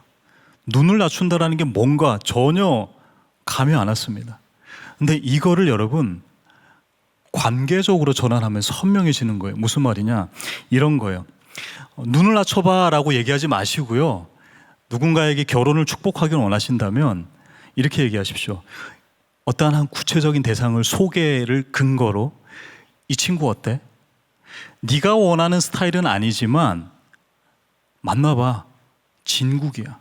눈을 낮춘다라는 게 뭔가 전혀 감이 안 왔습니다. 근데 이거를 여러분 관계적으로 전환하면 선명해지는 거예요. 무슨 말이냐? 이런 거예요. 눈을 낮춰봐 라고 얘기하지 마시고요. 누군가에게 결혼을 축복하기를 원하신다면 이렇게 얘기하십시오. 어떠한 한 구체적인 대상을 소개를 근거로 이 친구 어때? 네가 원하는 스타일은 아니지만 만나봐. 진국이야.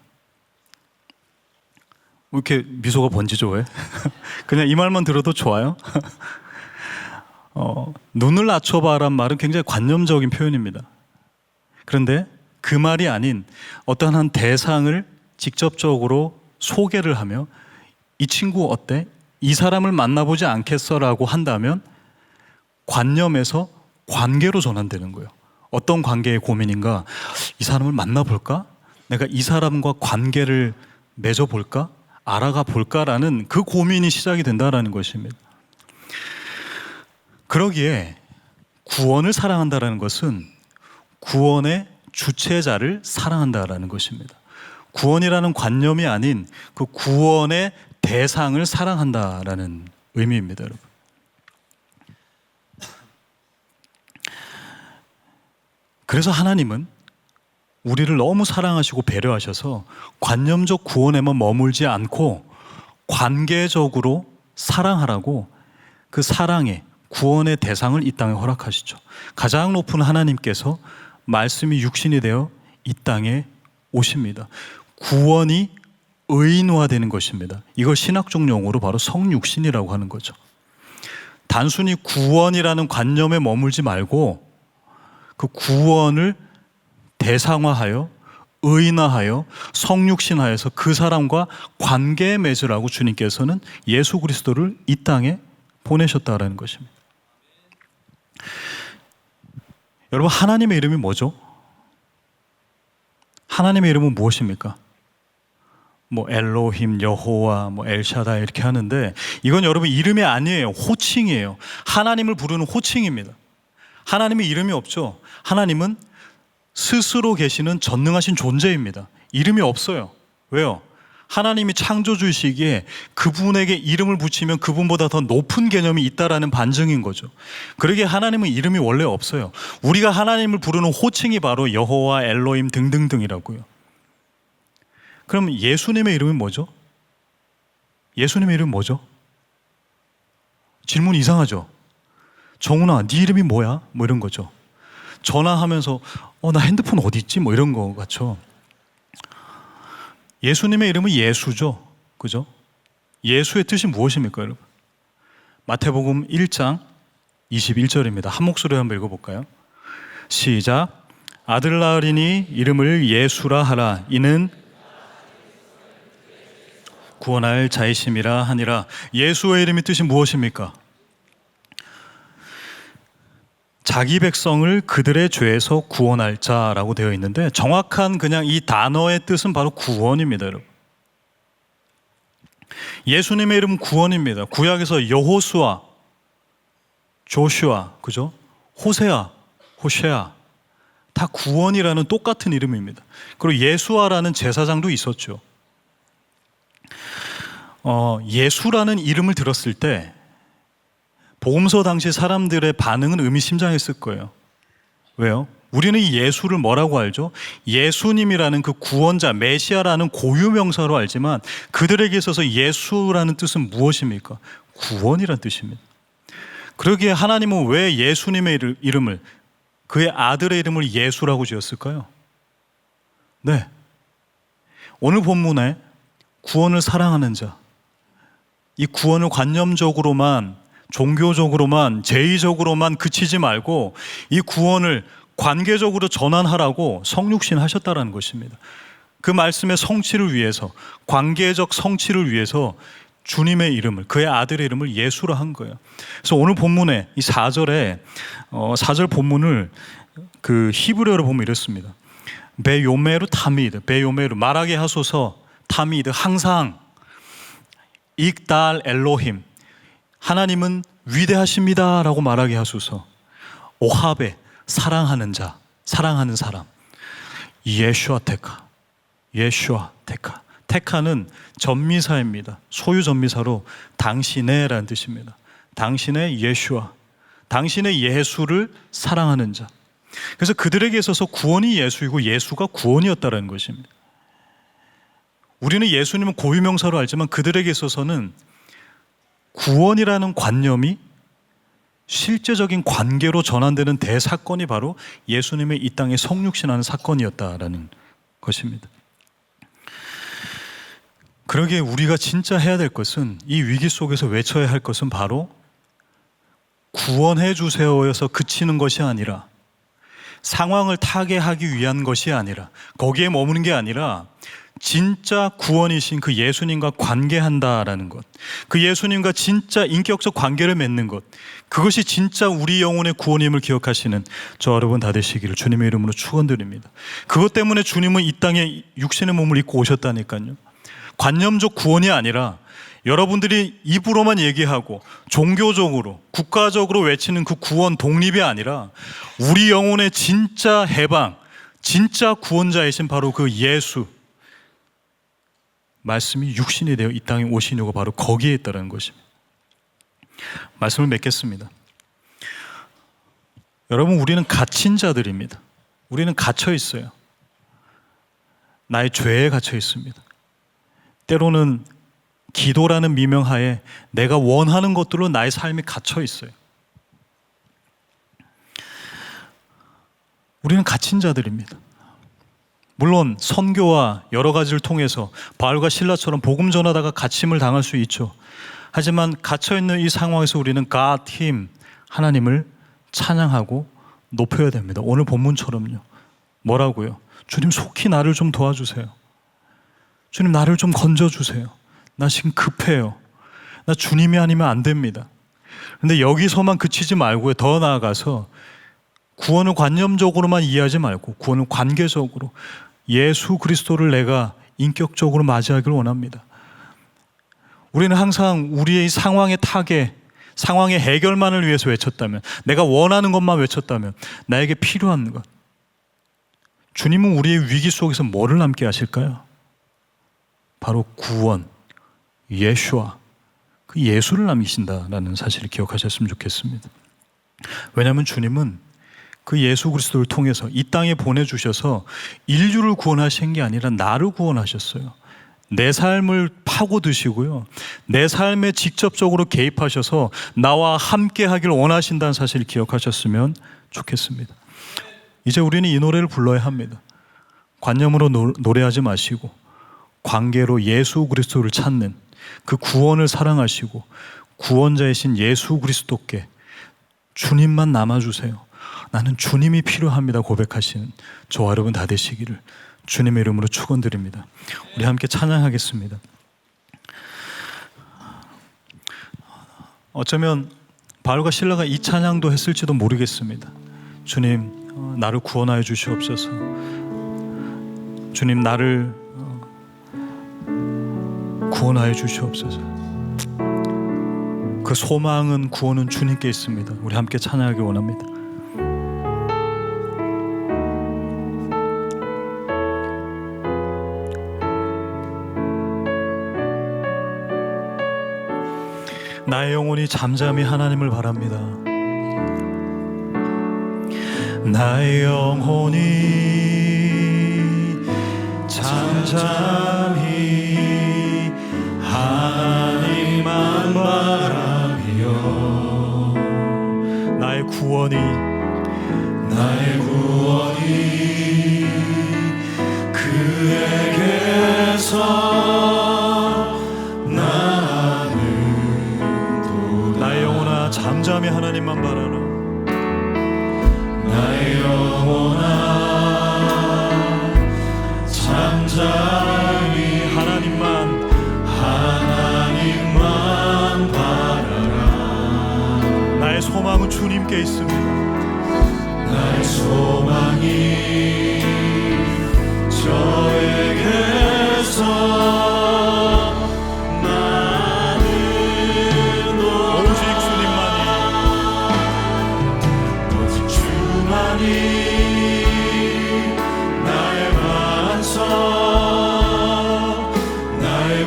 왜 이렇게 미소가 번지죠? 왜? 그냥 이 말만 들어도 좋아요? 눈을 낮춰봐란 말은 굉장히 관념적인 표현입니다. 그런데 그 말이 아닌 어떠한 한 대상을 직접적으로 소개를 하며 이 친구 어때? 이 사람을 만나보지 않겠어? 라고 한다면 관념에서 관계로 전환되는 거예요. 어떤 관계의 고민인가? 이 사람을 만나볼까? 내가 이 사람과 관계를 맺어볼까? 알아가 볼까라는 그 고민이 시작이 된다는 것입니다. 그러기에 구원을 사랑한다는 것은 구원의 주체자를 사랑한다는 것입니다. 구원이라는 관념이 아닌 그 구원의 대상을 사랑한다는 의미입니다, 여러분. 그래서 하나님은 우리를 너무 사랑하시고 배려하셔서 관념적 구원에만 머물지 않고 관계적으로 사랑하라고 그 사랑의 구원의 대상을 이 땅에 허락하시죠. 가장 높은 하나님께서 말씀이 육신이 되어 이 땅에 오십니다. 구원이 의인화되는 것입니다. 이걸 신학적 용어로 바로 성육신이라고 하는 거죠. 단순히 구원이라는 관념에 머물지 말고 그 구원을 대상화하여 의인화하여 성육신하여서 그 사람과 관계 맺으라고 주님께서는 예수 그리스도를 이 땅에 보내셨다라는 것입니다. 여러분, 하나님의 이름이 뭐죠? 하나님의 이름은 무엇입니까? 뭐 엘로힘, 여호와, 뭐 엘샤다 이렇게 하는데 이건 여러분 이름이 아니에요. 호칭이에요. 하나님을 부르는 호칭입니다. 하나님의 이름이 없죠. 하나님은 스스로 계시는 전능하신 존재입니다. 이름이 없어요. 왜요? 하나님이 창조주이시기에 그분에게 이름을 붙이면 그분보다 더 높은 개념이 있다라는 반증인 거죠. 그러기에 하나님은 이름이 원래 없어요. 우리가 하나님을 부르는 호칭이 바로 여호와, 엘로힘 등등등이라고요. 그럼 예수님의 이름이 뭐죠? 예수님의 이름이 뭐죠? 질문 이상하죠? 정훈아, 네 이름이 뭐야? 뭐 이런 거죠. 전화하면서 나 핸드폰 어디 있지? 뭐 이런 거 같죠. 예수님의 이름은 예수죠. 그죠? 예수의 뜻이 무엇입니까, 여러분? 마태복음 1장 21절입니다. 한 목소리로 한번 읽어볼까요? 시작. 아들 낳으리니 이름을 예수라 하라. 이는 구원할 자이심이라 하니라. 예수의 이름의 뜻이 무엇입니까? 자기 백성을 그들의 죄에서 구원할 자라고 되어 있는데 정확한 그냥 이 단어의 뜻은 바로 구원입니다, 여러분. 예수님의 이름은 구원입니다. 구약에서 여호수아, 조슈아, 그죠? 호세아, 호쉐아 다 구원이라는 똑같은 이름입니다. 그리고 예수아라는 제사장도 있었죠. 예수라는 이름을 들었을 때 복음서 당시 사람들의 반응은 의미심장했을 거예요. 왜요? 우리는 이 예수를 뭐라고 알죠? 예수님이라는 그 구원자, 메시아라는 고유명사로 알지만 그들에게 있어서 예수라는 뜻은 무엇입니까? 구원이라는 뜻입니다. 그러기에 하나님은 왜 예수님의 이름을, 그의 아들의 이름을 예수라고 지었을까요? 네. 오늘 본문에 구원을 사랑하는 자, 이 구원을 관념적으로만, 종교적으로만, 제의적으로만 그치지 말고 이 구원을 관계적으로 전환하라고 성육신 하셨다라는 것입니다. 그 말씀의 성취를 위해서, 관계적 성취를 위해서 주님의 이름을, 그의 아들의 이름을 예수라 한 거예요. 그래서 오늘 본문에 이 4절에 4절 본문을 그 히브리어로 보면 이렇습니다. 베요메르 타미드, 베요메르 말하게 하소서, 타미드 항상, 익달 엘로힘 하나님은 위대하십니다 라고 말하게 하소서. 오하베 사랑하는 자, 사랑하는 사람. 예슈아 테카, 예슈아 테카. 테카는 전미사입니다. 소유 전미사로 당신의 라는 뜻입니다. 당신의 예슈아, 당신의 예수를 사랑하는 자. 그래서 그들에게 있어서 구원이 예수이고 예수가 구원이었다는 것입니다. 우리는 예수님은 고유명사로 알지만 그들에게 있어서는 구원이라는 관념이 실제적인 관계로 전환되는 대사건이 바로 예수님의 이 땅에 성육신하는 사건이었다라는 것입니다. 그러기에 우리가 진짜 해야 될 것은, 이 위기 속에서 외쳐야 할 것은 바로 구원해 주세요여서 그치는 것이 아니라, 상황을 타개하기 위한 것이 아니라, 거기에 머무는 게 아니라 진짜 구원이신 그 예수님과 관계한다라는 것, 그 예수님과 진짜 인격적 관계를 맺는 것, 그것이 진짜 우리 영혼의 구원임을 기억하시는 저 여러분 다 되시기를 주님의 이름으로 축원드립니다. 그것 때문에 주님은 이 땅에 육신의 몸을 입고 오셨다니까요. 관념적 구원이 아니라 여러분들이 입으로만 얘기하고 종교적으로, 국가적으로 외치는 그 구원 독립이 아니라 우리 영혼의 진짜 해방, 진짜 구원자이신 바로 그 예수, 말씀이 육신이 되어 이 땅에 오신 이유가 바로 거기에 있다는 것입니다. 말씀을 맺겠습니다. 여러분, 우리는 갇힌 자들입니다. 우리는 갇혀 있어요. 나의 죄에 갇혀 있습니다. 때로는 기도라는 미명하에 내가 원하는 것들로 나의 삶이 갇혀 있어요. 우리는 갇힌 자들입니다. 물론 선교와 여러 가지를 통해서 바울과 실라처럼 복음 전하다가 갇힘을 당할 수 있죠. 하지만 갇혀있는 이 상황에서 우리는 God, Him, 하나님을 찬양하고 높여야 됩니다. 오늘 본문처럼요. 뭐라고요? 주님 속히 나를 좀 도와주세요. 주님 나를 좀 건져주세요. 나 지금 급해요. 나 주님이 아니면 안 됩니다. 그런데 여기서만 그치지 말고요. 더 나아가서 구원을 관념적으로만 이해하지 말고 구원을 관계적으로 예수 그리스도를 내가 인격적으로 맞이하기를 원합니다. 우리는 항상 우리의 상황의 타겟, 상황의 해결만을 위해서 외쳤다면, 내가 원하는 것만 외쳤다면, 나에게 필요한 것, 주님은 우리의 위기 속에서 뭐를 남게 하실까요? 바로 구원, 예수와 그 예수를 남기신다라는 사실을 기억하셨으면 좋겠습니다. 왜냐하면 주님은 그 예수 그리스도를 통해서 이 땅에 보내주셔서 인류를 구원하신 게 아니라 나를 구원하셨어요. 내 삶을 파고드시고요, 내 삶에 직접적으로 개입하셔서 나와 함께 하길 원하신다는 사실을 기억하셨으면 좋겠습니다. 이제 우리는 이 노래를 불러야 합니다. 관념으로 노래하지 마시고 관계로 예수 그리스도를 찾는, 그 구원을 사랑하시고 구원자이신 예수 그리스도께 주님만 남아주세요, 나는 주님이 필요합니다 고백하시는 저와 여러분 다 되시기를 주님의 이름으로 축원드립니다. 우리 함께 찬양하겠습니다. 어쩌면 바울과 실라가 이 찬양도 했을지도 모르겠습니다. 주님 나를 구원하여 주시옵소서. 주님 나를 구원하여 주시옵소서. 그 소망은, 구원은 주님께 있습니다. 우리 함께 찬양하기 원합니다. 나의 영혼이 잠잠히 하나님을 바랍니다. 나의 영혼이 잠잠히 하나님만 바라며, 나의 구원이 그에게서 나는 나의 영혼아 잠잠히 하나님만 바라라. 나의 영혼아 잠잠히 하나님만 바라라. 나의 소망은 주님께 있습니다. 나의 소망이 저에게서 나는 오직 주님만이, 오직 주만이 나의 반석, 나의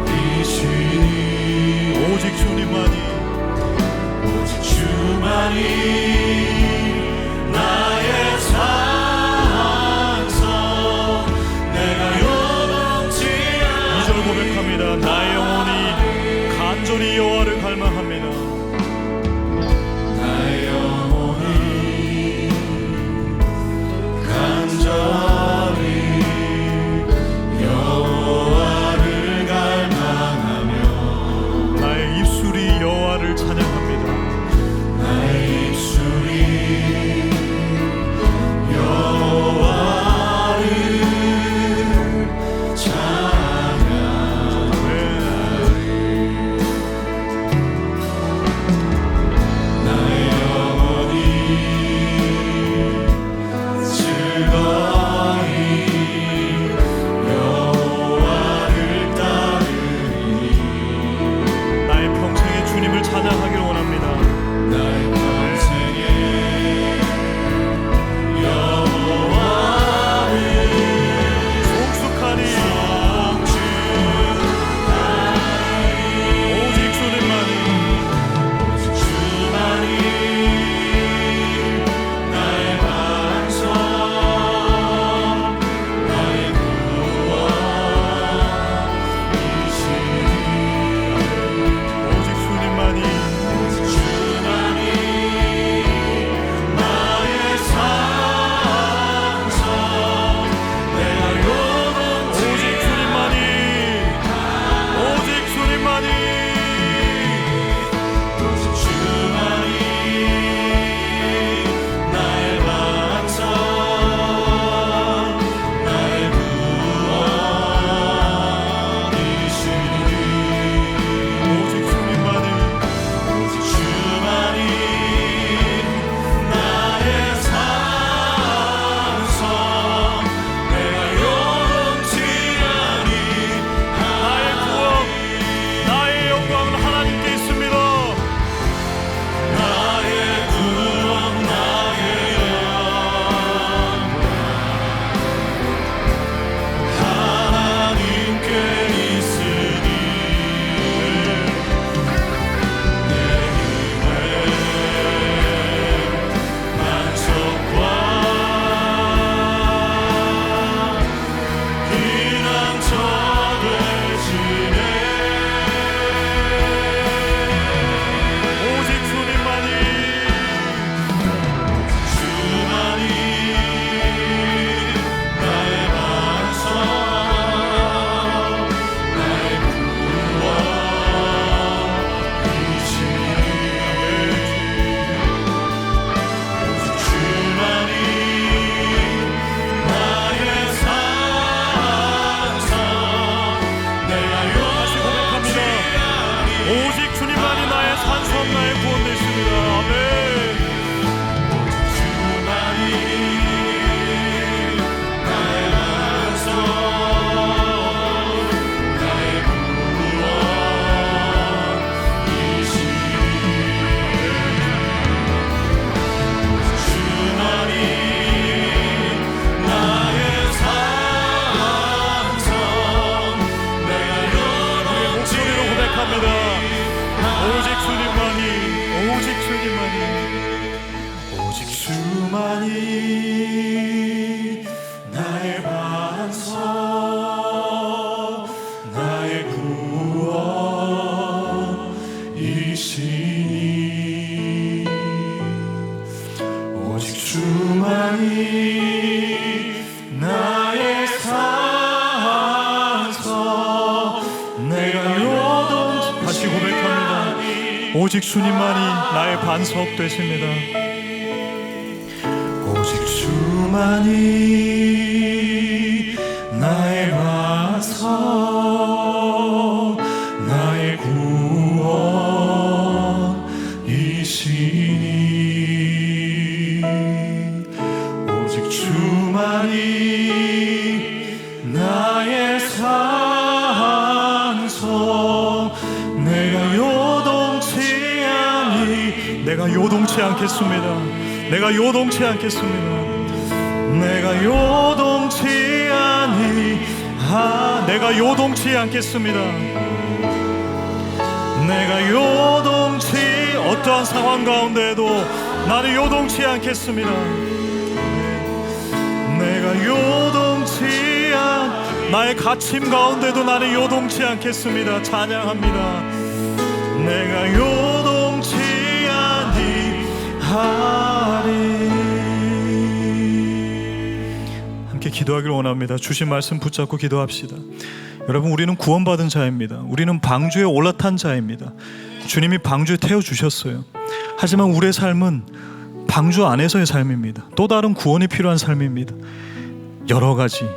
구원이시니. 오직 주님만이, 주만이 나의 반석, 나의 구원이시니 오직 주만이 나의 산성, 내가 요동, 다시 고백합니다. 오직 주님만이 나의 반석 되십니다. 오직 주만이 나의 반석, 나의 구원이시니 오직 주만이 나의 산성, 내가 요동치 않겠습니다. 내가 요동치 않겠습니다. 내가 요동치 아니, 내가 요동치 않겠습니다. 내가 요동치, 어떠한 상황 가운데에도 나는 요동치 않겠습니다. 내가 요동치 나의 갇힘 가운데도 나는 요동치 않겠습니다. 찬양합니다. 내가 요동치 아니하리. 함께 기도하기를 원합니다. 주신 말씀 붙잡고 기도합시다. 여러분, 우리는 구원받은 자입니다. 우리는 방주에 올라탄 자입니다. 주님이 방주에 태워주셨어요. 하지만 우리의 삶은 방주 안에서의 삶입니다. 또 다른 구원이 필요한 삶입니다. 여러 가지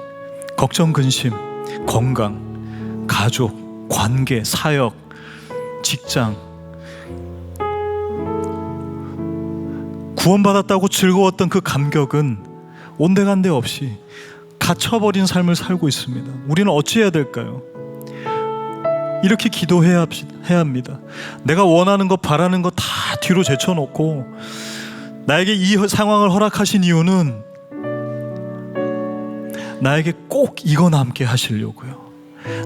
걱정, 근심, 건강, 가족, 관계, 사역, 직장, 구원받았다고 즐거웠던 그 감격은 온데간데 없이 갇혀버린 삶을 살고 있습니다. 우리는 어찌해야 될까요? 이렇게 기도해야 합니다. 내가 원하는 것, 바라는 것 다 뒤로 제쳐놓고 나에게 이 상황을 허락하신 이유는 나에게 꼭 이거 남게 하시려고요.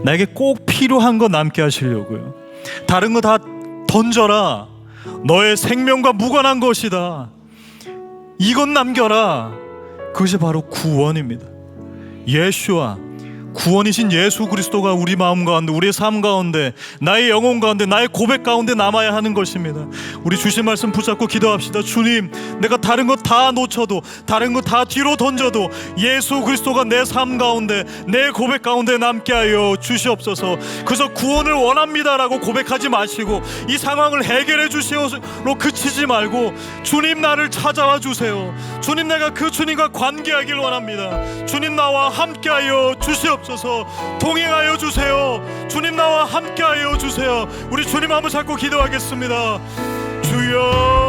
나에게 꼭 필요한 거 남게 하시려고요. 다른 거 다 던져라. 너의 생명과 무관한 것이다. 이것 남겨라. 그것이 바로 구원입니다. 예수와 구원이신 예수 그리스도가 우리 마음 가운데, 우리의 삶 가운데, 나의 영혼 가운데, 나의 고백 가운데 남아야 하는 것입니다. 우리 주신 말씀 붙잡고 기도합시다. 주님, 내가 다른 것 다 놓쳐도, 다른 것 다 뒤로 던져도 예수 그리스도가 내 삶 가운데, 내 고백 가운데 남게 하여 주시옵소서. 그저 구원을 원합니다라고 고백하지 마시고 이 상황을 해결해 주시오로 그치지 말고, 주님 나를 찾아와 주세요. 주님, 내가 그 주님과 관계하길 원합니다. 주님, 나와 함께하여 주시옵소서. 동행하여 주세요. 주님, 나와 함께하여 주세요. 우리 주님 한번 잡고 기도하겠습니다. 주여,